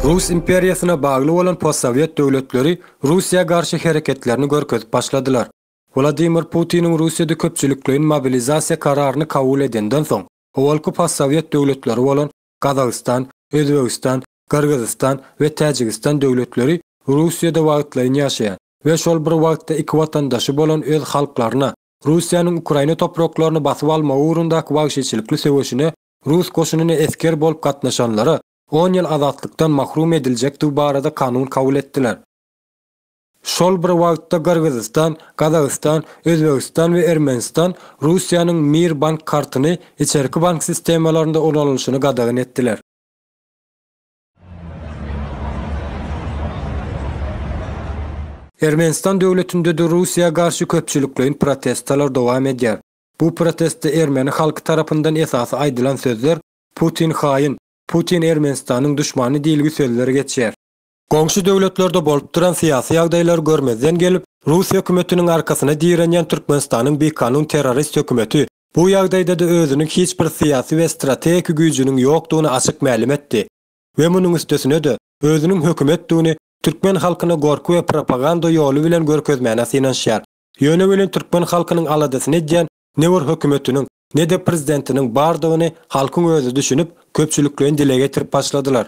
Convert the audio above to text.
Rus imperiýasyna bagly bolan postsovet döwletleri Russiýa garşy hereketlerini görkezip başladylar. Vladimir Putin'in Russiýada köpçülikliğin mobilizasiýa kararyny kabul edenden soň, owalky postsovet döwletleri bolan Kazakystan, Özbegistan, Kyrgyzstan we Täjikistan döwletleri Russiýada wagtlaryny ýaşaýan we şol bir wagtda iki watandaşy bolan öz halklaryna Russiýanyň Ukraina topraklaryny basyp almagy ugrundaky wagşyçylikli söwüşine Rus goşunyny esker bolup gatnaşanlara 10 ýyl azatlykdan mahrum ediljek bu barada kanun kabul etdiler. Şol bir wagtda Kyrgyzstan, Kazakystan, Özbegistan we Ermenistan Russiýanyň Mir bank kartyny içerki bank sistemalarynda olanlyşyny gadagyn etdiler. Ermenistan döwletinde de Russiýa garşy köpçülikliň protestler dowam edýär. Bu protestde Ermeni halky tarapyndan esasy aýdylan sözler Putin haýyn, Putin Ermenistanyň düşmany diýilgi sözleri geçýär. Goňşy döwletlerde bolup duran syýasy ýagdaýlar görmezden gelip, Russiýa hökümetiniň arkasyna diýrenýän Türkmenistanyň bir kanun terrorist hökümeti bu ýagdaýda da özüniň hiç bir syýasy we strategik güýjüniň ýokdugyny açyk ma'lum etdi. We munyň üstesine de özüniň hökümetdigini Türkmen halkyna gorku we propaganda ýoly bilen görkezmäne synanşýar. Ýöne bilen Türkmen halkynyň aladasyny edýän ne bir hökümetiniň ne de prezidentiniň bardygyny halkyň özü düşünüp köpçüliklerini dile getirip başladylar.